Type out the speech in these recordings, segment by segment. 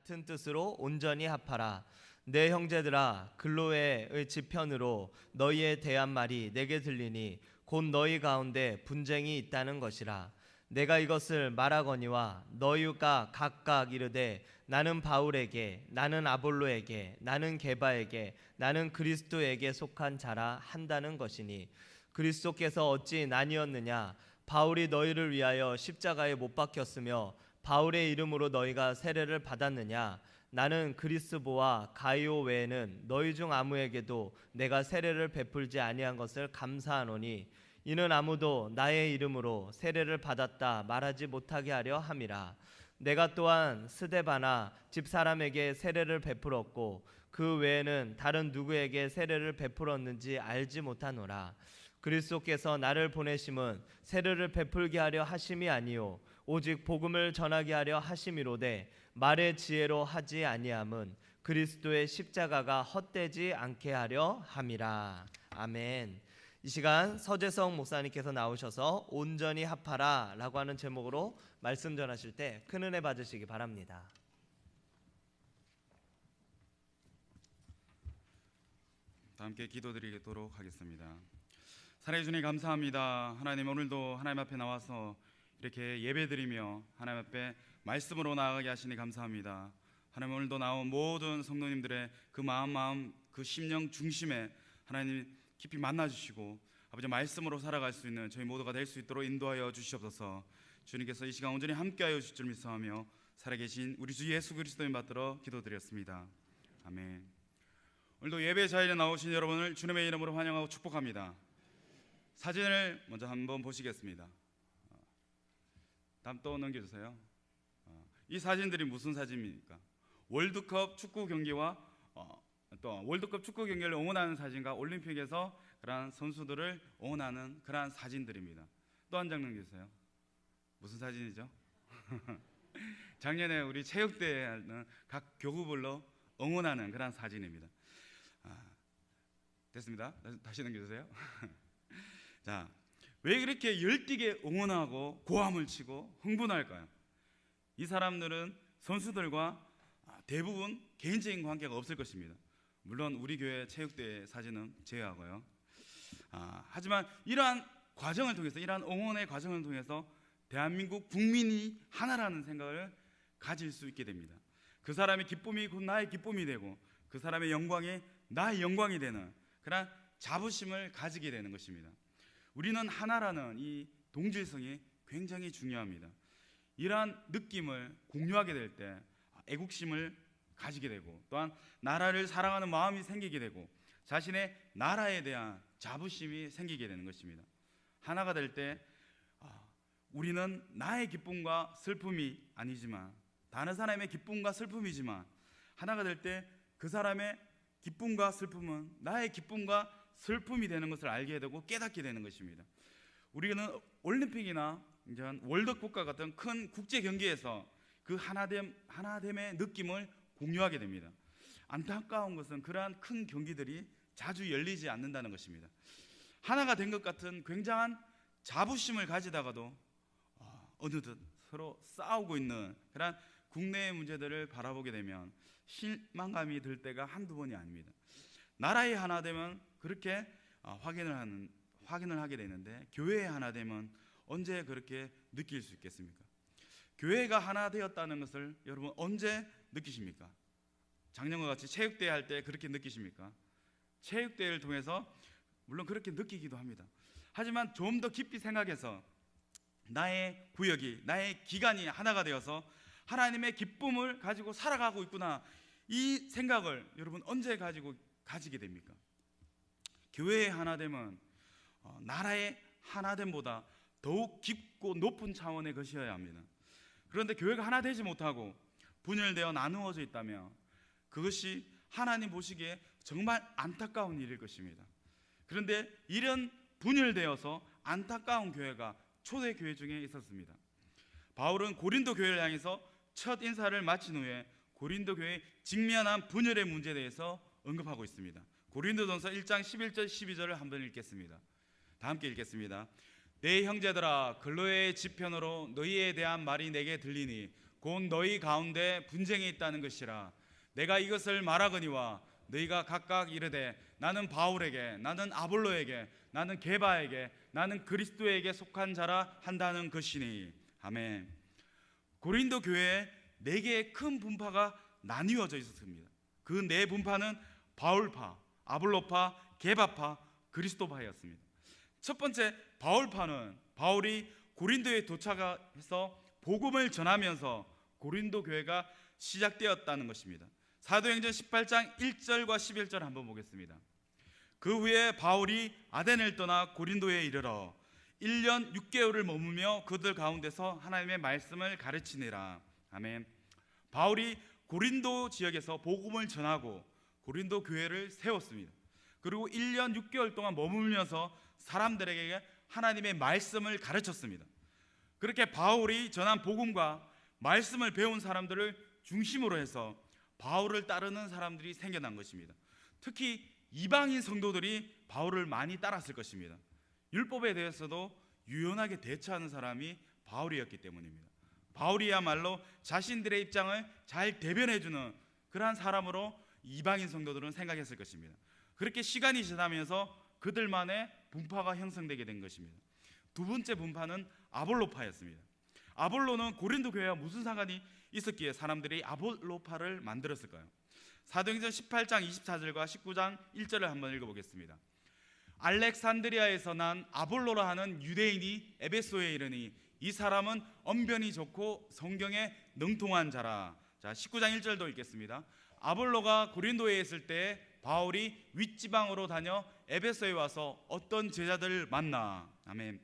같은 뜻으로 온전히 합하라. 내 형제들아, 글로에의 지편으로 너희에 대한 말이 내게 들리니 곧 너희 가운데 분쟁이 있다는 것이라. 내가 이것을 말하거니와 너희가 각각 이르되 나는 바울에게, 나는 아볼로에게, 나는 게바에게, 나는 그리스도에게 속한 자라 한다는 것이니, 그리스도께서 어찌 나뉘었느냐? 바울이 너희를 위하여 십자가에 못 박혔으며 바울의 이름으로 너희가 세례를 받았느냐? 나는 그리스보와 가이오 외에는 너희 중 아무에게도 내가 세례를 베풀지 아니한 것을 감사하노니, 이는 아무도 나의 이름으로 세례를 받았다 말하지 못하게 하려 함이라. 내가 또한 스데바나 집사람에게 세례를 베풀었고 그 외에는 다른 누구에게 세례를 베풀었는지 알지 못하노라. 그리스도께서 나를 보내심은 세례를 베풀게 하려 하심이 아니요 오직 복음을 전하게 하려 하심이로되, 말의 지혜로 하지 아니함은 그리스도의 십자가가 헛되지 않게 하려 함이라. 아멘. 이 시간 서재성 목사님께서 나오셔서 온전히 합하라 라고 하는 제목으로 말씀 전하실 때 큰 은혜 받으시기 바랍니다. 다 함께 기도드리도록 하겠습니다. 사랑해 주님 감사합니다. 하나님, 오늘도 하나님 앞에 나와서 이렇게 예배드리며 하나님 앞에 말씀으로 나아가게 하시니 감사합니다. 하나님, 오늘도 나온 모든 성도님들의 그 마음 그 심령 중심에 하나님 깊이 만나주시고 아버지 말씀으로 살아갈 수 있는 저희 모두가 될 수 있도록 인도하여 주시옵소서. 주님께서 이 시간 온전히 함께하여 주실 줄 믿사오며 살아계신 우리 주 예수 그리스도인 받들어 기도드렸습니다. 아멘. 오늘도 예배 자리에 나오신 여러분을 주님의 이름으로 환영하고 축복합니다. 사진을 먼저 한번 보시겠습니다. 다음 또 넘겨주세요. 이 사진들이 무슨 사진입니까? 월드컵 축구 경기와 또 월드컵 축구 경기를 응원하는 사진과 올림픽에서 그러한 선수들을 응원하는 그러한 사진들입니다. 또 한 장 넘겨주세요. 무슨 사진이죠? 작년에 우리 체육대회는 각 교구별로 응원하는 그러한 사진입니다. 됐습니다. 다시 넘겨주세요. 자, 왜 그렇게 열띠게 응원하고 고함을 치고 흥분할까요? 이 사람들은 선수들과 대부분 개인적인 관계가 없을 것입니다. 물론 우리 교회 체육대회 사진은 제외하고요. 하지만 이러한 과정을 통해서, 이러한 응원의 과정을 통해서 대한민국 국민이 하나라는 생각을 가질 수 있게 됩니다. 그 사람의 기쁨이 곧 나의 기쁨이 되고 그 사람의 영광이 나의 영광이 되는 그런 자부심을 가지게 되는 것입니다. 우리는 하나라는 이 동질성이 굉장히 중요합니다. 이러한 느낌을 공유하게 될 때 애국심을 가지게 되고, 또한 나라를 사랑하는 마음이 생기게 되고 자신의 나라에 대한 자부심이 생기게 되는 것입니다. 하나가 될 때 우리는 나의 기쁨과 슬픔이 아니지만, 다른 사람의 기쁨과 슬픔이지만, 하나가 될 때 그 사람의 기쁨과 슬픔은 나의 기쁨과 슬픔이 되는 것을 알게 되고 깨닫게 되는 것입니다. 우리는 올림픽이나 월드컵과 같은 큰 국제 경기에서 그 하나됨의 느낌을 공유하게 됩니다. 안타까운 것은 그러한 큰 경기들이 자주 열리지 않는다는 것입니다. 하나가 된 것 같은 굉장한 자부심을 가지다가도 어느덧 서로 싸우고 있는 그런 국내의 문제들을 바라보게 되면 실망감이 들 때가 한두 번이 아닙니다. 나라의 하나 되면 그렇게 확인을 하게 되는데, 교회의 하나 되면 언제 그렇게 느낄 수 있겠습니까? 교회가 하나 되었다는 것을 여러분 언제 느끼십니까? 작년과 같이 체육대회 할 때 그렇게 느끼십니까? 체육대회를 통해서 물론 그렇게 느끼기도 합니다. 하지만 좀 더 깊이 생각해서 나의 구역이, 나의 기간이 하나가 되어서 하나님의 기쁨을 가지고 살아가고 있구나, 이 생각을 여러분 언제 가지게 됩니까? 교회의 하나됨은 나라의 하나됨보다 더욱 깊고 높은 차원의 것이어야 합니다. 그런데 교회가 하나 되지 못하고 분열되어 나누어져 있다면 그것이 하나님 보시기에 정말 안타까운 일일 것입니다. 그런데 이런 분열되어서 안타까운 교회가 초대교회 중에 있었습니다. 바울은 고린도 교회를 향해서 첫 인사를 마친 후에 고린도 교회의 직면한 분열의 문제에 대해서 언급하고 있습니다. 고린도전서 1장 11절 12절을 한번 읽겠습니다. 다 함께 읽겠습니다. 내 형제들아, 글로의 지편으로 너희에 대한 말이 내게 들리니 곧 너희 가운데 분쟁이 있다는 것이라. 내가 이것을 말하거니와 너희가 각각 이르되 나는 바울에게, 나는 아볼로에게, 나는 게바에게, 나는 그리스도에게 속한 자라 한다는 것이니. 아멘. 고린도 교회에 4개의 큰 분파가 나뉘어져 있었습니다. 그 4분파는 바울파, 아볼로파, 게바파, 그리스도파였습니다. 첫 번째 바울파는 바울이 고린도에 도착해서 복음을 전하면서 고린도 교회가 시작되었다는 것입니다. 사도행전 18장 1절과 11절 한번 보겠습니다. 그 후에 바울이 아덴을 떠나 고린도에 이르러 1년 6개월을 머무며 그들 가운데서 하나님의 말씀을 가르치니라. 아멘. 바울이 고린도 지역에서 복음을 전하고 고린도 교회를 세웠습니다. 그리고 1년 6개월 동안 머물면서 사람들에게 하나님의 말씀을 가르쳤습니다. 그렇게 바울이 전한 복음과 말씀을 배운 사람들을 중심으로 해서 바울을 따르는 사람들이 생겨난 것입니다. 특히 이방인 성도들이 바울을 많이 따랐을 것입니다. 율법에 대해서도 유연하게 대처하는 사람이 바울이었기 때문입니다. 바울이야말로 자신들의 입장을 잘 대변해주는 그러한 사람으로 이방인 성도들은 생각했을 것입니다. 그렇게 시간이 지나면서 그들만의 분파가 형성되게 된 것입니다. 두 번째 분파는 아볼로파였습니다. 아볼로는 고린도 교회와 무슨 상관이 있었기에 사람들이 아볼로파를 만들었을까요? 사도행전 18장 24절과 19장 1절을 한번 읽어보겠습니다. 알렉산드리아에서 난 아볼로라 하는 유대인이 에베소에 이르니 이 사람은 언변이 좋고 성경에 능통한 자라. 자, 19장 1절도 읽겠습니다. 아볼로가 고린도에 있을 때 바울이 윗지방으로 다녀 에베소에 와서 어떤 제자들을 만나. 아멘.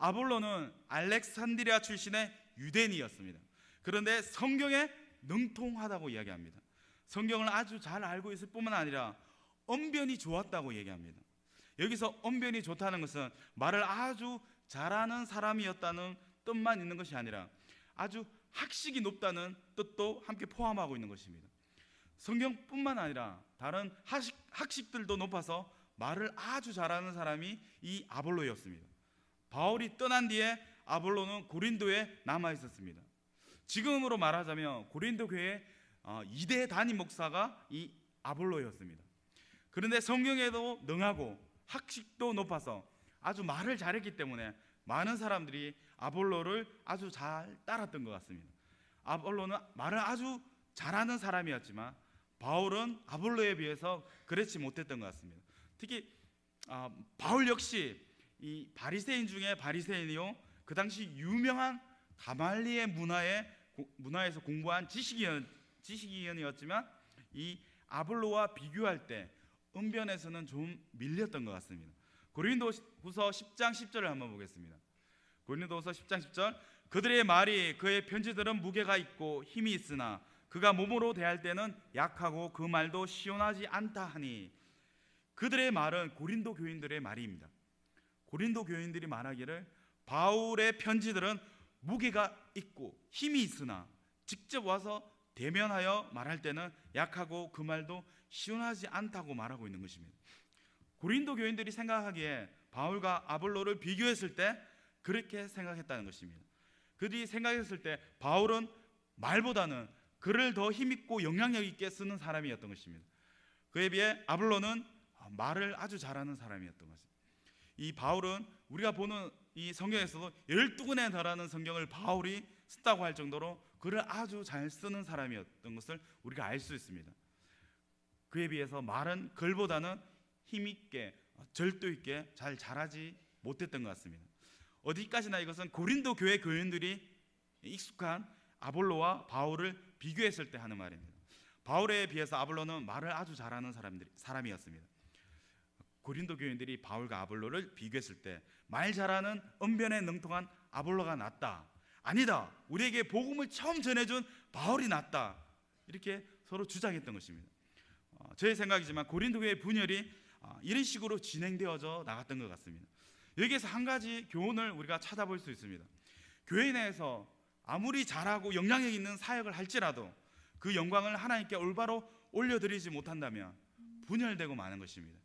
아볼로는 알렉산드리아 출신의 유대인이었습니다. 그런데 성경에 능통하다고 이야기합니다. 성경을 아주 잘 알고 있을 뿐만 아니라 언변이 좋았다고 얘기합니다. 여기서 언변이 좋다는 것은 말을 아주 잘하는 사람이었다는 뜻만 있는 것이 아니라 아주 학식이 높다는 뜻도 함께 포함하고 있는 것입니다. 성경뿐만 아니라 다른 학식들도 높아서 말을 아주 잘하는 사람이 이 아볼로였습니다. 바울이 떠난 뒤에 아볼로는 고린도에 남아 있었습니다. 지금으로 말하자면 고린도 교회의 2대 담임 목사가 이 아볼로였습니다. 그런데 성경에도 능하고 학식도 높아서 아주 말을 잘했기 때문에 많은 사람들이 아볼로를 아주 잘 따랐던 것 같습니다. 아볼로는 말을 아주 잘하는 사람이었지만 바울은 아볼로에 비해서 그렇지 못했던 것 같습니다. 특히 바울 역시 이 바리새인 중에 바리새인이요, 그 당시 유명한 가말리의 문화에서 공부한 지식인이었지만 이 아볼로와 비교할 때 언변에서는 좀 밀렸던 것 같습니다. 고린도후서 10장 10절을 한번 보겠습니다. 고린도후서 10장 10절. 그들의 말이 그의 편지들은 무게가 있고 힘이 있으나 그가 몸으로 대할 때는 약하고 그 말도 시원하지 않다 하니. 그들의 말은 고린도 교인들의 말입니다. 고린도 교인들이 말하기를 바울의 편지들은 무게가 있고 힘이 있으나 직접 와서 대면하여 말할 때는 약하고 그 말도 시원하지 않다고 말하고 있는 것입니다. 고린도 교인들이 생각하기에 바울과 아볼로를 비교했을 때 그렇게 생각했다는 것입니다. 그들이 생각했을 때 바울은 말보다는 글을 더 힘있고 영향력 있게 쓰는 사람이었던 것입니다. 그에 비해 아볼로는 말을 아주 잘하는 사람이었던 것입니다. 이 바울은 우리가 보는 이 성경에서도 12권에 달하는 성경을 바울이 썼다고 할 정도로 글을 아주 잘 쓰는 사람이었던 것을 우리가 알 수 있습니다. 그에 비해서 말은 글보다는 힘있게 절도 있게 잘 잘하지 못했던 것 같습니다. 어디까지나 이것은 고린도 교회 교인들이 익숙한 아볼로와 바울을 비교했을 때 하는 말입니다. 바울에 비해서 아볼로는 말을 아주 잘하는 사람이었습니다. 고린도 교인들이 바울과 아볼로를 비교했을 때 말 잘하는 언변에 능통한 아볼로가 낫다, 아니다, 우리에게 복음을 처음 전해준 바울이 낫다, 이렇게 서로 주장했던 것입니다. 저의 생각이지만 고린도 교회 분열이 이런 식으로 진행되어져 나갔던 것 같습니다. 여기에서 한 가지 교훈을 우리가 찾아볼 수 있습니다. 교회 내에서 아무리 잘하고 영향력 있는 사역을 할지라도 그 영광을 하나님께 올바로 올려드리지 못한다면 분열되고 마는 것입니다.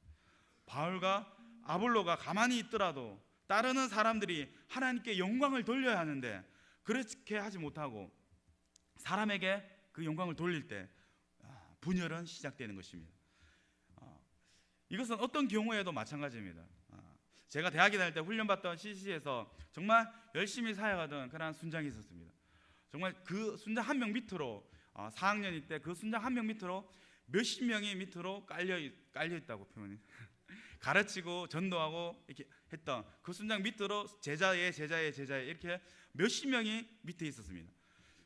바울과 아볼로가 가만히 있더라도 따르는 사람들이 하나님께 영광을 돌려야 하는데 그렇게 하지 못하고 사람에게 그 영광을 돌릴 때 분열은 시작되는 것입니다. 이것은 어떤 경우에도 마찬가지입니다. 제가 대학에 다닐 때 훈련받던 CC에서 정말 열심히 사역하던 그런 순장이 있었습니다. 정말 그 순장 한 명 밑으로 4학년일 때 그 순장 한 명 밑으로 몇십 명이 밑으로 깔려 있다고 표현이 가르치고 전도하고 이렇게 했던 그 순장 밑으로 제자의 이렇게 몇십 명이 밑에 있었습니다.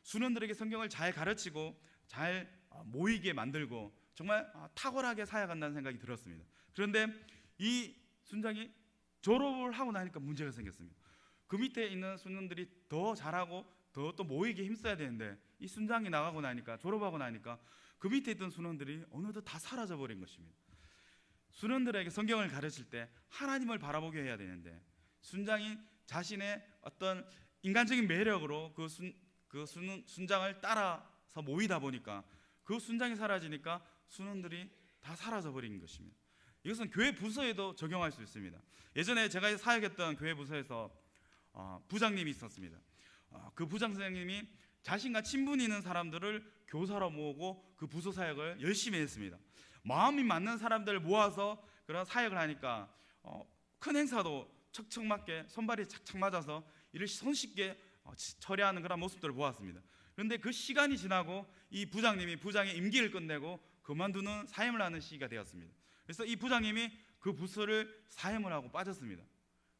순원들에게 성경을 잘 가르치고 잘 모이게 만들고 정말 탁월하게 사역한다는 생각이 들었습니다. 그런데 이 순장이 졸업을 하고 나니까 문제가 생겼습니다. 그 밑에 있는 순원들이 더 잘하고 더 또 모이게 힘써야 되는데 이 순장이 나가고 나니까, 졸업하고 나니까 그 밑에 있던 순원들이 어느덧 다 사라져 버린 것입니다. 순원들에게 성경을 가르칠 때 하나님을 바라보게 해야 되는데 순장이 자신의 어떤 인간적인 매력으로 그 순장을 따라서 모이다 보니까 그 순장이 사라지니까 순원들이 다 사라져 버린 것입니다. 이것은 교회 부서에도 적용할 수 있습니다. 예전에 제가 사역했던 교회 부서에서 부장님이 있었습니다. 그 부장 선생님이 자신과 친분이 있는 사람들을 교사로 모으고 그 부서 사역을 열심히 했습니다. 마음이 맞는 사람들을 모아서 그런 사역을 하니까 큰 행사도 척척 맞게 손발이 착착 맞아서 일을 손쉽게 처리하는 그런 모습들을 보았습니다. 그런데 그 시간이 지나고 이 부장님이 부장의 임기를 끝내고 그만두는 사임을 하는 시기가 되었습니다. 그래서 이 부장님이 그 부서를 사임을 하고 빠졌습니다.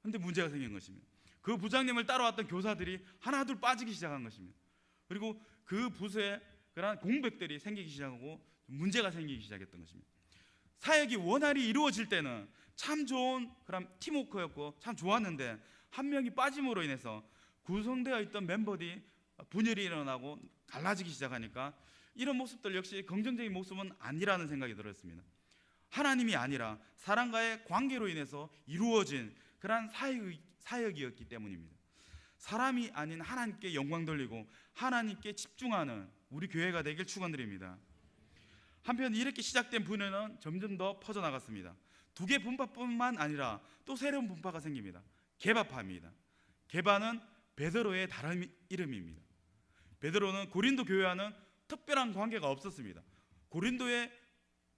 그런데 문제가 생긴 것입니다. 그 부장님을 따라왔던 교사들이 하나둘 빠지기 시작한 것입니다. 그리고 그 부서에 그런 공백들이 생기기 시작하고 문제가 생기기 시작했던 것입니다. 사역이 원활히 이루어질 때는 참 좋은 그런 팀워크였고 참 좋았는데 한 명이 빠짐으로 인해서 구성되어 있던 멤버들이 분열이 일어나고 갈라지기 시작하니까 이런 모습들 역시 긍정적인 모습은 아니라는 생각이 들었습니다. 하나님이 아니라 사람과의 관계로 인해서 이루어진 그런 사역이었기 때문입니다. 사람이 아닌 하나님께 영광 돌리고 하나님께 집중하는 우리 교회가 되길 축원드립니다. 한편 이렇게 시작된 분열은 점점 더 퍼져나갔습니다. 두 개 분파뿐만 아니라 또 새로운 분파가 생깁니다. 개바파입니다. 개바는 베드로의 다른 이름입니다. 베드로는 고린도 교회와는 특별한 관계가 없었습니다. 고린도에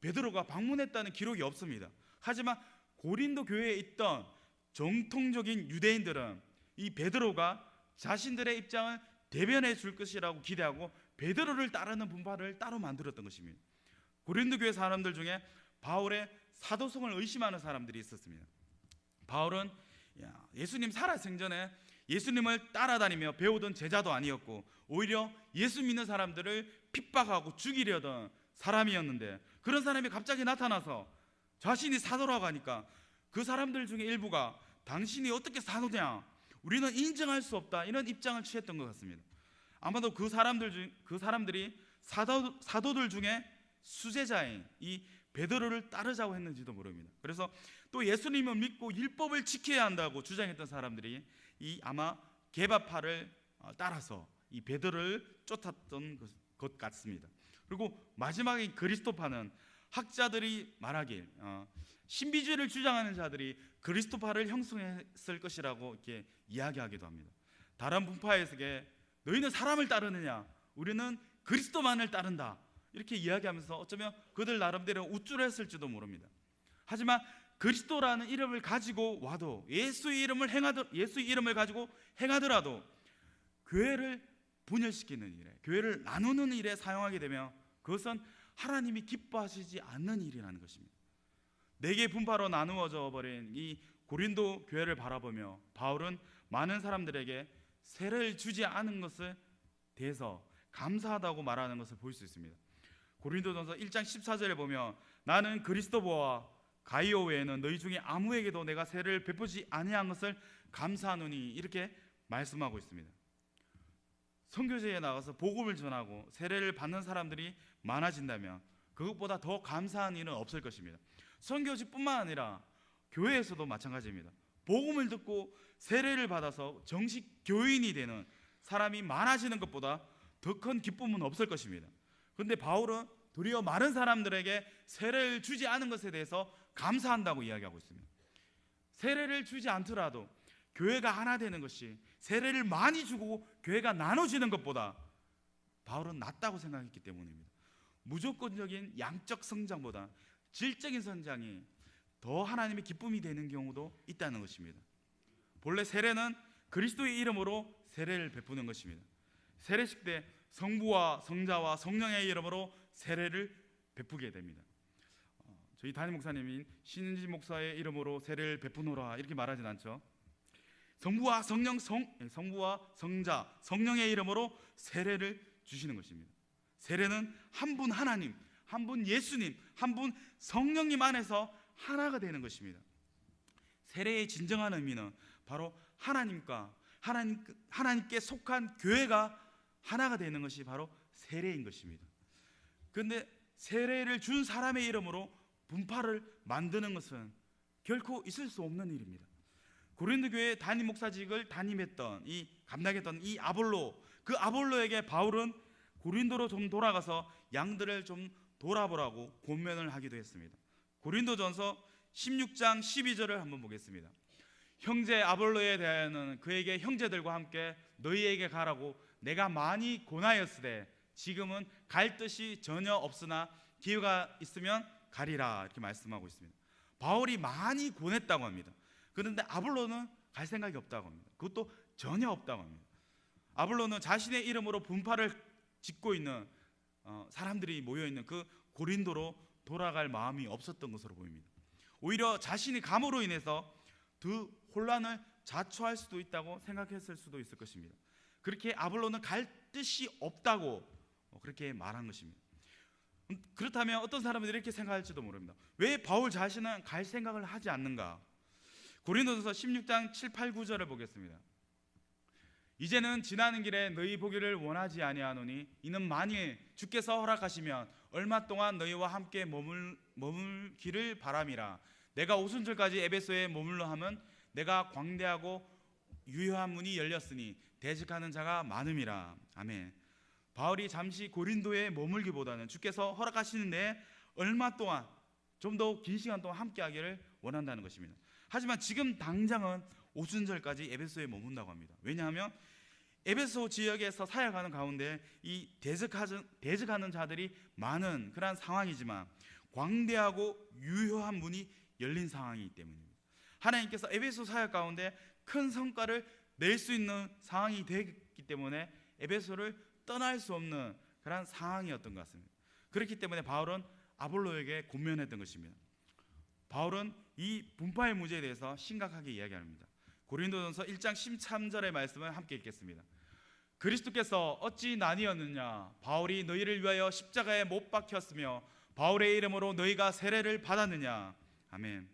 베드로가 방문했다는 기록이 없습니다. 하지만 고린도 교회에 있던 정통적인 유대인들은 이 베드로가 자신들의 입장을 대변해 줄 것이라고 기대하고 베드로를 따르는 분파를 따로 만들었던 것입니다. 고린도 교회 사람들 중에 바울의 사도성을 의심하는 사람들이 있었습니다. 바울은 예수님 살아생전에 예수님을 따라다니며 배우던 제자도 아니었고 오히려 예수 믿는 사람들을 핍박하고 죽이려던 사람이었는데 그런 사람이 갑자기 나타나서 자신이 사도라고 하니까 그 사람들 중에 일부가 당신이 어떻게 사도냐, 우리는 인정할 수 없다, 이런 입장을 취했던 것 같습니다. 아마도 그 사람들이 사도들 중에 수제자인 이 베드로를 따르자고 했는지도 모릅니다. 그래서 또 예수님을 믿고 율법을 지켜야 한다고 주장했던 사람들이 이 아마 개바파를 따라서 이 베드로를 쫓았던 것 같습니다. 그리고 마지막에 그리스도파는 학자들이 말하길 신비주의를 주장하는 자들이 그리스도파를 형성했을 것이라고 이렇게 이야기하기도 합니다. 다른 분파에서게 너희는 사람을 따르느냐, 우리는 그리스도만을 따른다, 이렇게 이야기하면서 어쩌면 그들 나름대로 우쭐했을지도 모릅니다. 하지만 그리스도라는 이름을 가지고 와도 예수의 이름을 가지고 행하더라도 교회를 분열시키는 일에, 교회를 나누는 일에 사용하게 되면 그것은 하나님이 기뻐하시지 않는 일이라는 것입니다. 네 개 분파로 나누어져 버린 이 고린도 교회를 바라보며 바울은 많은 사람들에게 세례를 주지 않은 것에 대해서 감사하다고 말하는 것을 볼 수 있습니다. 고린도전서 1장 14절에 보면 나는 그리스도보와 가이오 외에는 너희 중에 아무에게도 내가 세례를 베푸지 아니한 것을 감사하노니, 이렇게 말씀하고 있습니다. 선교제에 나가서 복음을 전하고 세례를 받는 사람들이 많아진다면 그것보다 더 감사한 일은 없을 것입니다. 선교지뿐만 아니라 교회에서도 마찬가지입니다. 복음을 듣고 세례를 받아서 정식 교인이 되는 사람이 많아지는 것보다 더 큰 기쁨은 없을 것입니다. 그런데 바울은 도리어 많은 사람들에게 세례를 주지 않은 것에 대해서 감사한다고 이야기하고 있습니다. 세례를 주지 않더라도 교회가 하나 되는 것이, 세례를 많이 주고 교회가 나눠지는 것보다 바울은 낫다고 생각했기 때문입니다. 무조건적인 양적 성장보다 질적인 성장이 더 하나님의 기쁨이 되는 경우도 있다는 것입니다. 본래 세례는 그리스도의 이름으로 세례를 베푸는 것입니다. 세례식 때 성부와 성자와 성령의 이름으로 세례를 베푸게 됩니다. 저희 담임 목사님인 신은지 목사의 이름으로 세례를 베푸노라 이렇게 말하진 않죠. 성부와 성자, 성령의 이름으로 세례를 주시는 것입니다. 세례는 한 분 하나님, 한 분 예수님, 한 분 성령님 안에서 하나가 되는 것입니다. 세례의 진정한 의미는 바로 하나님께 속한 교회가 하나가 되는 것이 바로 세례인 것입니다. 그런데 세례를 준 사람의 이름으로 분파를 만드는 것은 결코 있을 수 없는 일입니다. 고린도 교회 담임 목사직을 감당했던 이 아볼로, 그 아볼로에게 바울은 고린도로 좀 돌아가서 양들을 좀 돌아보라고 권면을 하기도 했습니다. 고린도전서 16장 12절을 한번 보겠습니다. 형제 아볼로에 대하여는 그에게 형제들과 함께 너희에게 가라고 내가 많이 권하였으되 지금은 갈 뜻이 전혀 없으나 기회가 있으면 가리라 이렇게 말씀하고 있습니다. 바울이 많이 권했다고 합니다. 그런데 아볼로는 갈 생각이 없다고 합니다. 그것도 전혀 없다고 합니다. 아볼로는 자신의 이름으로 분파를 짓고 있는 사람들이 모여있는 그 고린도로 돌아갈 마음이 없었던 것으로 보입니다. 오히려 자신이 감으로 인해서 그 혼란을 자초할 수도 있다고 생각했을 수도 있을 것입니다. 그렇게 아볼로는 갈 뜻이 없다고 그렇게 말한 것입니다. 그렇다면 어떤 사람들이 이렇게 생각할지도 모릅니다. 왜 바울 자신은 갈 생각을 하지 않는가? 고린도전서 16장 7, 8, 9절을 보겠습니다. 이제는 지나는 길에 너희 보기를 원하지 아니하노니 이는 만일 주께서 허락하시면 얼마 동안 너희와 함께 머물기를 바람이라. 내가 오순절까지 에베소에 머물러 하면 내가 광대하고 유효한 문이 열렸으니 대적하는 자가 많음이라. 아멘. 바울이 잠시 고린도에 머물기보다는 주께서 허락하시는데 얼마 동안 좀 더 긴 시간 동안 함께하기를 원한다는 것입니다. 하지만 지금 당장은 오순절까지 에베소에 머문다고 합니다. 왜냐하면 에베소 지역에서 사역하는 가운데 이 대적하는 자들이 많은 그런 상황이지만 광대하고 유효한 문이 열린 상황이기 때문입니다. 하나님께서 에베소 사역 가운데 큰 성과를 낼 수 있는 상황이 되기 때문에 에베소를 떠날 수 없는 그런 상황이었던 것 같습니다. 그렇기 때문에 바울은 아볼로에게 권면했던 것입니다. 바울은 이 분파의 문제에 대해서 심각하게 이야기합니다. 고린도전서 1장 13절의 말씀을 함께 읽겠습니다. 그리스도께서 어찌 나뉘었느냐? 바울이 너희를 위하여 십자가에 못 박혔으며 바울의 이름으로 너희가 세례를 받았느냐? 아멘.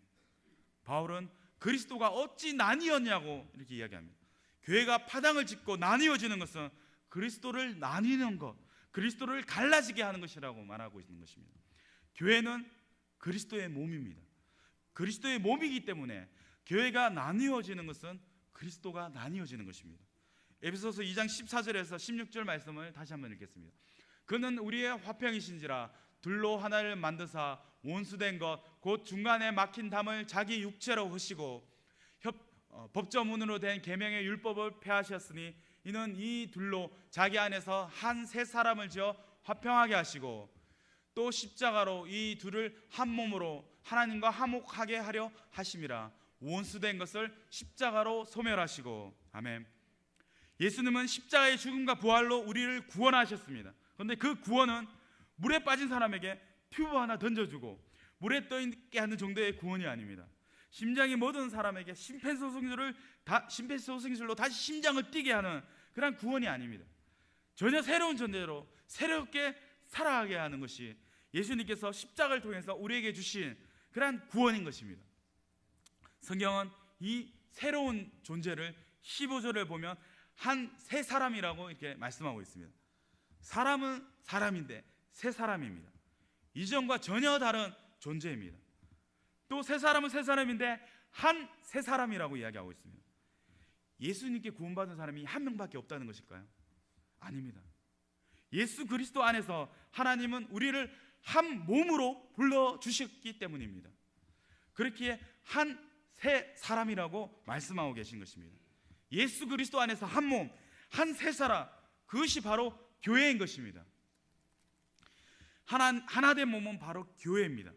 바울은 그리스도가 어찌 나뉘었냐고 이렇게 이야기합니다. 교회가 파당을 짓고 나뉘어지는 것은 그리스도를 나뉘는 것, 그리스도를 갈라지게 하는 것이라고 말하고 있는 것입니다. 교회는 그리스도의 몸입니다. 그리스도의 몸이기 때문에 교회가 나뉘어지는 것은 그리스도가 나뉘어지는 것입니다. 에베소서 2장 14절에서 16절 말씀을 다시 한번 읽겠습니다. 그는 우리의 화평이신지라 둘로 하나를 만드사 원수된 것 곧 중간에 막힌 담을 자기 육체로 h으시고 법조문으로 된 계명의 율법을 폐하셨으니 이는 이 둘로 자기 안에서 한 새 사람을 지어 화평하게 하시고 또 십자가로 이 둘을 한 몸으로 하나님과 화목하게 하려 하심이라. 원수된 것을 십자가로 소멸하시고. 아멘. 예수님은 십자가의 죽음과 부활로 우리를 구원하셨습니다. 그런데 그 구원은 물에 빠진 사람에게 튜브 하나 던져주고 물에 떠있게 하는 정도의 구원이 아닙니다. 심장이 멎은 사람에게 심폐소생술로 다시 심장을 뛰게 하는 그런 구원이 아닙니다. 전혀 새로운 존재로 새롭게 살아가게 하는 것이 예수님께서 십자가를 통해서 우리에게 주신 그런 구원인 것입니다. 성경은 이 새로운 존재를 15절을 보면 한 새 사람이라고 이렇게 말씀하고 있습니다. 사람은 사람인데 새 사람입니다. 이전과 전혀 다른 존재입니다. 또 새 사람은 새 사람인데 한 새 사람이라고 이야기하고 있습니다. 예수님께 구원받은 사람이 한 명밖에 없다는 것일까요? 아닙니다. 예수 그리스도 안에서 하나님은 우리를 한 몸으로 불러주셨기 때문입니다. 그렇기에 한 새 사람이라고 말씀하고 계신 것입니다. 예수 그리스도 안에서 한 몸, 한 새 사람, 그것이 바로 교회인 것입니다. 하나된 몸은 바로 교회입니다.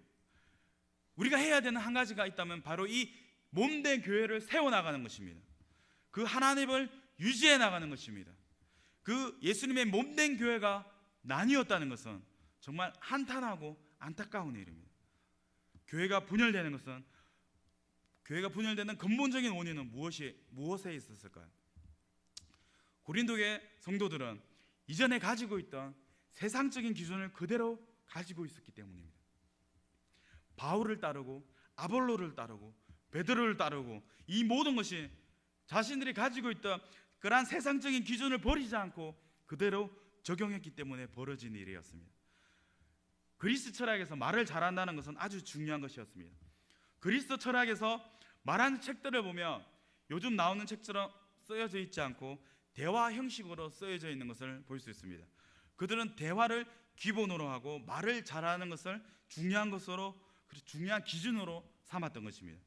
우리가 해야 되는 한 가지가 있다면 바로 이 몸된 교회를 세워나가는 것입니다. 그 하나님을 유지해 나가는 것입니다. 그 예수님의 몸된 교회가 나뉘었다는 것은 정말 한탄하고 안타까운 일입니다. 교회가 분열되는 것은, 교회가 분열되는 근본적인 원인은 무엇에 있었을까요? 고린도의 성도들은 이전에 가지고 있던 세상적인 기준을 그대로 가지고 있었기 때문입니다. 바울을 따르고 아볼로를 따르고 베드로를 따르고 이 모든 것이 자신들이 가지고 있던 그러한 세상적인 기준을 버리지 않고 그대로 적용했기 때문에 벌어진 일이었습니다. 그리스 철학에서 말을 잘한다는 것은 아주 중요한 것이었습니다. 그리스 철학에서 말하는 책들을 보면 요즘 나오는 책처럼 쓰여져 있지 않고 대화 형식으로 쓰여져 있는 것을 볼 수 있습니다. 그들은 대화를 기본으로 하고 말을 잘하는 것을 중요한 것으로, 중요한 기준으로 삼았던 것입니다.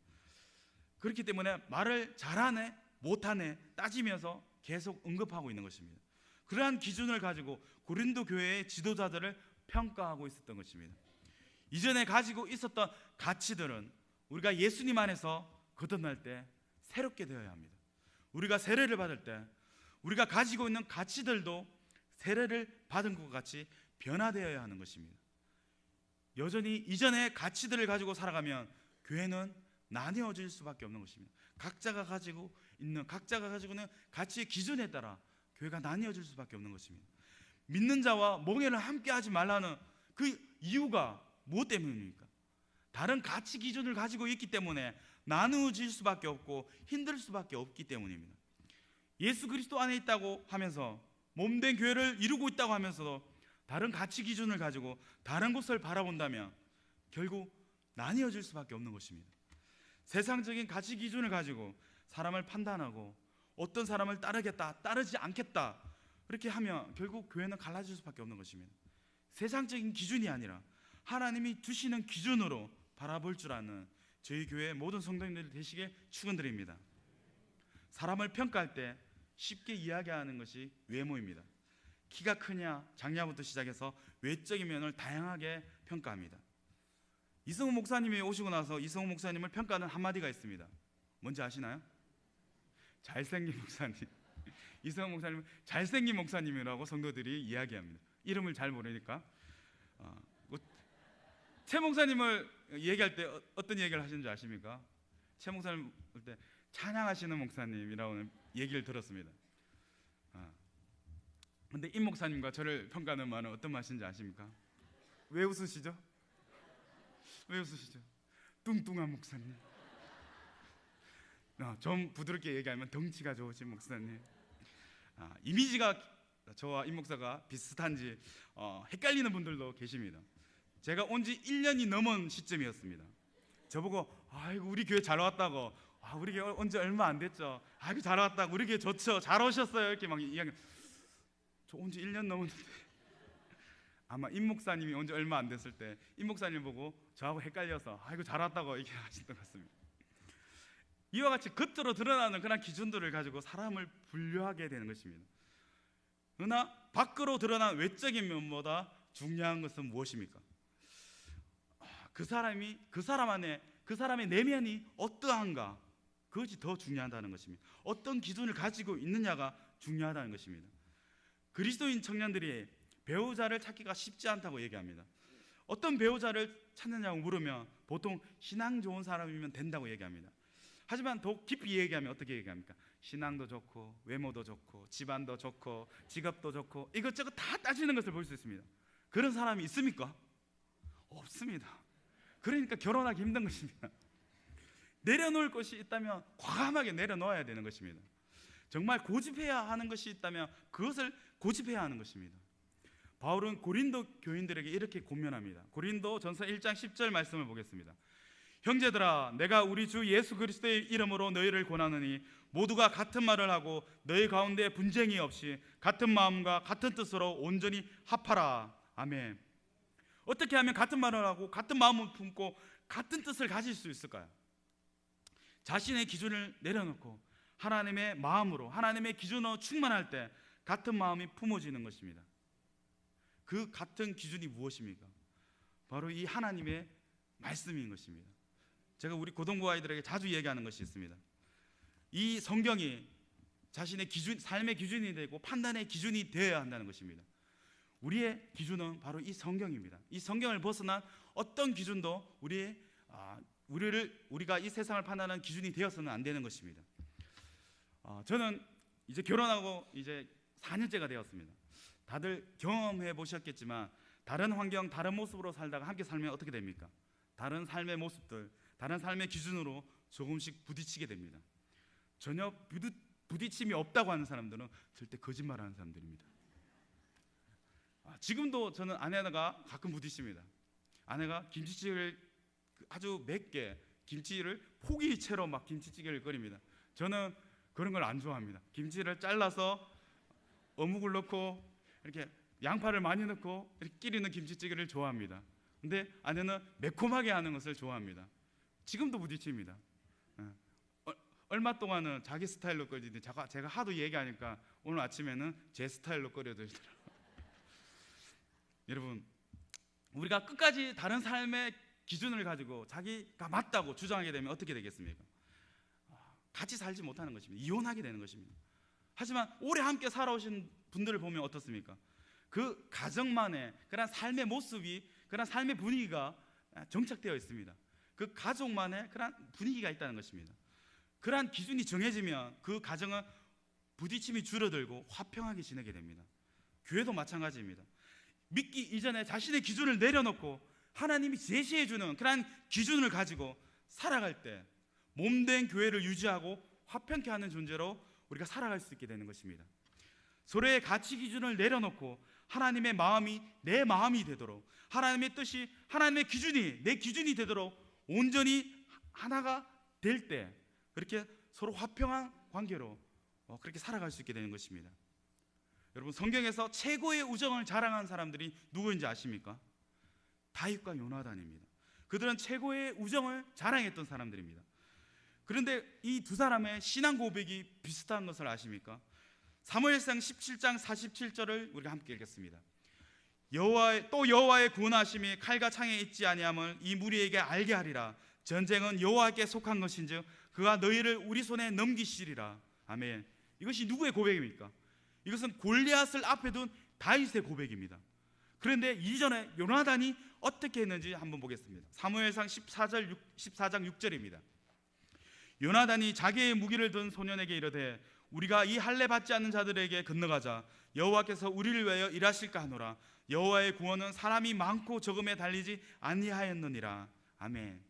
그렇기 때문에 말을 잘하네 못하네 따지면서 계속 언급하고 있는 것입니다. 그러한 기준을 가지고 고린도 교회의 지도자들을 평가하고 있었던 것입니다. 이전에 가지고 있었던 가치들은 우리가 예수님 안에서 거듭날 때 새롭게 되어야 합니다. 우리가 세례를 받을 때 우리가 가지고 있는 가치들도 세례를 받은 것 같이 변화되어야 하는 것입니다. 여전히 이전의 가치들을 가지고 살아가면 교회는 나뉘어질 수밖에 없는 것입니다. 각자가 가지고 있는 가치의 기준에 따라 교회가 나뉘어질 수밖에 없는 것입니다. 믿는 자와 멍에를 함께 하지 말라는 그 이유가 무엇 때문입니까? 다른 가치 기준을 가지고 있기 때문에 나누어질 수밖에 없고 힘들 수밖에 없기 때문입니다. 예수 그리스도 안에 있다고 하면서 몸된 교회를 이루고 있다고 하면서도 다른 가치 기준을 가지고 다른 곳을 바라본다면 결국 나뉘어질 수밖에 없는 것입니다. 세상적인 가치 기준을 가지고 사람을 판단하고 어떤 사람을 따르겠다, 따르지 않겠다 그렇게 하면 결국 교회는 갈라질 수밖에 없는 것입니다. 세상적인 기준이 아니라 하나님이 두시는 기준으로 바라볼 줄 아는 저희 교회의 모든 성도님들이 되시길 축원드립니다. 사람을 평가할 때 쉽게 이야기하는 것이 외모입니다. 키가 크냐 작냐부터 시작해서 외적인 면을 다양하게 평가합니다. 이성우 목사님이 오시고 나서 이성우 목사님을 평가하는 한마디가 있습니다. 뭔지 아시나요? 잘생긴 목사님. 이성우 목사님은 잘생긴 목사님이라고 성도들이 이야기합니다. 이름을 잘 모르니까. 최 목사님을 얘기할 때 어떤 얘기를 하시는지 아십니까? 최 목사님 볼 때 찬양하시는 목사님이라고 얘기를 들었습니다. 근데 임 목사님과 저를 평가하는 말은 어떤 맛인지 아십니까? 왜 웃으시죠? 왜 웃으시죠? 뚱뚱한 목사님. 좀 부드럽게 얘기하면 덩치가 좋으신 목사님. 이미지가 저와 임 목사가 비슷한지 헷갈리는 분들도 계십니다. 제가 온 지 1년이 넘은 시점이었습니다. 저보고 아이고 우리 교회 잘 왔다고, 우리 교회 온 지 얼마 안 됐죠. 아이고 잘 왔다고, 우리 교회 좋죠, 잘 오셨어요 이렇게 막 이야기. 저 온 지 1년 넘었는데 아마 임 목사님이 온 지 얼마 안 됐을 때 임 목사님 보고 저하고 헷갈려서 아이고 잘 왔다고 이렇게 하셨던 것 같습니다. 이와 같이 겉으로 드러나는 그런 기준들을 가지고 사람을 분류하게 되는 것입니다. 그러나 밖으로 드러난 외적인 면보다 중요한 것은 무엇입니까? 그 사람의 내면이 어떠한가, 그것이 더 중요하다는 것입니다. 어떤 기준을 가지고 있느냐가 중요하다는 것입니다. 그리스도인 청년들이 배우자를 찾기가 쉽지 않다고 얘기합니다. 어떤 배우자를 찾느냐고 물으면 보통 신앙 좋은 사람이면 된다고 얘기합니다. 하지만 더 깊이 얘기하면 어떻게 얘기합니까? 신앙도 좋고 외모도 좋고 집안도 좋고 직업도 좋고 이것저것 다 따지는 것을 볼 수 있습니다. 그런 사람이 있습니까? 없습니다. 그러니까 결혼하기 힘든 것입니다. 내려놓을 것이 있다면 과감하게 내려놓아야 되는 것입니다. 정말 고집해야 하는 것이 있다면 그것을 고집해야 하는 것입니다. 바울은 고린도 교인들에게 이렇게 권면합니다. 고린도 전서 1장 10절 말씀을 보겠습니다. 형제들아, 내가 우리 주 예수 그리스도의 이름으로 너희를 권하노니 모두가 같은 말을 하고 너희 가운데 분쟁이 없이 같은 마음과 같은 뜻으로 온전히 합하라. 아멘. 어떻게 하면 같은 말을 하고 같은 마음을 품고 같은 뜻을 가질 수 있을까요? 자신의 기준을 내려놓고 하나님의 마음으로, 하나님의 기준으로 충만할 때 같은 마음이 품어지는 것입니다. 그 같은 기준이 무엇입니까? 바로 이 하나님의 말씀인 것입니다. 제가 우리 고등부 아이들에게 자주 얘기하는 것이 있습니다. 이 성경이 자신의 기준, 삶의 기준이 되고 판단의 기준이 되어야 한다는 것입니다. 우리의 기준은 바로 이 성경입니다. 이 성경을 벗어난 어떤 기준도 우리가 이 세상을 판단하는 기준이 되어서는 안 되는 것입니다. 저는 이제 결혼하고 이제 4년째가 되었습니다. 다들 경험해 보셨겠지만 다른 환경, 다른 모습으로 살다가 함께 살면 어떻게 됩니까? 다른 삶의 모습들, 다른 삶의 기준으로 조금씩 부딪히게 됩니다. 전혀 부딪힘이 없다고 하는 사람들은 절대 거짓말하는 사람들입니다. 지금도 저는 아내가 가끔 부딪힙니다. 아내가 김치찌개를 아주 맵게 김치를 포기채로 막 김치찌개를 끓입니다. 저는 그런 걸 안 좋아합니다. 김치를 잘라서 어묵을 넣고 이렇게 양파를 많이 넣고 이렇게 끼리는 김치찌개를 좋아합니다. 근데 아내는 매콤하게 하는 것을 좋아합니다. 지금도 부딪힙니다. 얼마 동안은 자기 스타일로 끓이는데 제가 하도 얘기하니까 오늘 아침에는 제 스타일로 끓여드리더라고요. 여러분, 우리가 끝까지 다른 삶의 기준을 가지고 자기가 맞다고 주장하게 되면 어떻게 되겠습니까? 같이 살지 못하는 것입니다. 이혼하게 되는 것입니다. 하지만 오래 함께 살아오신 분들을 보면 어떻습니까? 그 가정만의 그런 삶의 모습이, 그런 삶의 분위기가 정착되어 있습니다. 그 가족만의 그런 분위기가 있다는 것입니다. 그러한 기준이 정해지면 그 가정은 부딪힘이 줄어들고 화평하게 지내게 됩니다. 교회도 마찬가지입니다. 믿기 이전에 자신의 기준을 내려놓고 하나님이 제시해주는 그러한 기준을 가지고 살아갈 때 몸된 교회를 유지하고 화평케 하는 존재로 우리가 살아갈 수 있게 되는 것입니다. 서로의 가치 기준을 내려놓고 하나님의 마음이 내 마음이 되도록, 하나님의 뜻이, 하나님의 기준이 내 기준이 되도록 온전히 하나가 될 때 그렇게 서로 화평한 관계로 그렇게 살아갈 수 있게 되는 것입니다. 여러분, 성경에서 최고의 우정을 자랑한 사람들이 누구인지 아십니까? 다윗과 요나단입니다. 그들은 최고의 우정을 자랑했던 사람들입니다. 그런데 이 두 사람의 신앙 고백이 비슷한 것을 아십니까? 사무엘상 17장 47절을 우리가 함께 읽겠습니다. 여호와의 구원하심이 칼과 창에 있지 아니함을 이 무리에게 알게 하리라. 전쟁은 여호와께 속한 것인즉 그가 너희를 우리 손에 넘기시리라. 아멘. 이것이 누구의 고백입니까? 이것은 골리앗을 앞에 둔 다윗의 고백입니다. 그런데 이전에 요나단이 어떻게 했는지 한번 보겠습니다. 사무엘상 14장 6절입니다. 요나단이 자기의 무기를 든 소년에게 이르되 우리가 이 할례 받지 않는 자들에게 건너가자. 여호와께서 우리를 위하여 일하실까 하노라. 여호와의 구원은 사람이 많고 적음에 달리지 아니하였느니라. 아멘.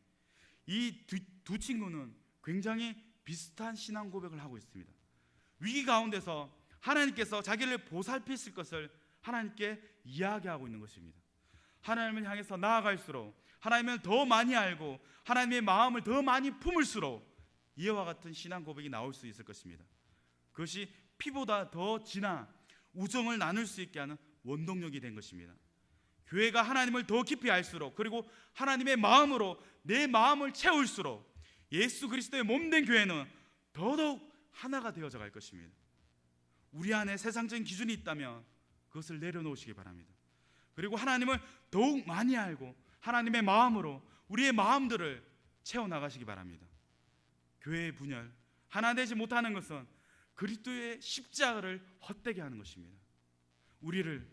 이 두 친구는 굉장히 비슷한 신앙 고백을 하고 있습니다. 위기 가운데서 하나님께서 자기를 보살피실 것을 하나님께 이야기하고 있는 것입니다. 하나님을 향해서 나아갈수록, 하나님을 더 많이 알고 하나님의 마음을 더 많이 품을수록 이와 같은 신앙 고백이 나올 수 있을 것입니다. 그것이 피보다 더 진한 우정을 나눌 수 있게 하는 원동력이 된 것입니다. 교회가 하나님을 더 깊이 알수록, 그리고 하나님의 마음으로 내 마음을 채울수록 예수 그리스도의 몸된 교회는 더더욱 하나가 되어져 갈 것입니다. 우리 안에 세상적인 기준이 있다면 그것을 내려놓으시기 바랍니다. 그리고 하나님을 더욱 많이 알고 하나님의 마음으로 우리의 마음들을 채워나가시기 바랍니다. 교회의 분열, 하나 되지 못하는 것은 그리스도의 십자가를 헛되게 하는 것입니다. 우리를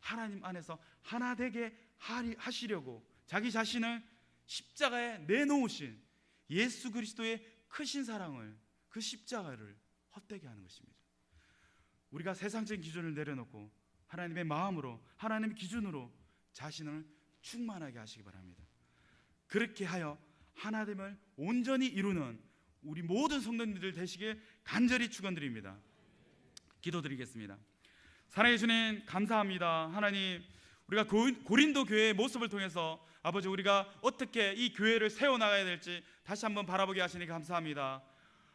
하나님 안에서 하나 되게 하시려고 자기 자신을 십자가에 내놓으신 예수 그리스도의 크신 사랑을, 그 십자가를 헛되게 하는 것입니다. 우리가 세상적인 기준을 내려놓고 하나님의 마음으로, 하나님의 기준으로 자신을 충만하게 하시기 바랍니다. 그렇게 하여 하나됨을 온전히 이루는 우리 모든 성도님들 되시길 간절히 축원드립니다. 기도드리겠습니다. 사랑해 주님, 감사합니다. 하나님, 우리가 고린도 교회의 모습을 통해서 아버지, 우리가 어떻게 이 교회를 세워나가야 될지 다시 한번 바라보게 하시니 감사합니다.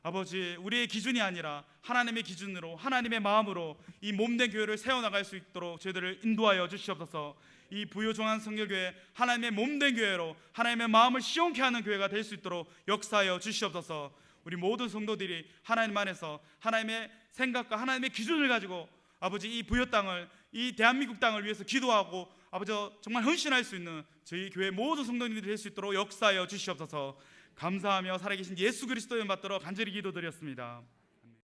아버지, 우리의 기준이 아니라 하나님의 기준으로, 하나님의 마음으로 이 몸된 교회를 세워나갈 수 있도록 저희들을 인도하여 주시옵소서. 이 부요종한 성결교회, 하나님의 몸된 교회로 하나님의 마음을 시원케 하는 교회가 될 수 있도록 역사하여 주시옵소서. 우리 모든 성도들이 하나님 안에서 하나님의 생각과 하나님의 기준을 가지고 아버지, 이 부요 땅을, 이 이 대한민국 땅을 위해서 기도하고 아버지 정말 헌신할 수 있는 저희 교회 모든 성도님들이 될 수 있도록 역사하여 주시옵소서. 감사하며 살아계신 예수 그리스도의 받들어 간절히 기도드렸습니다.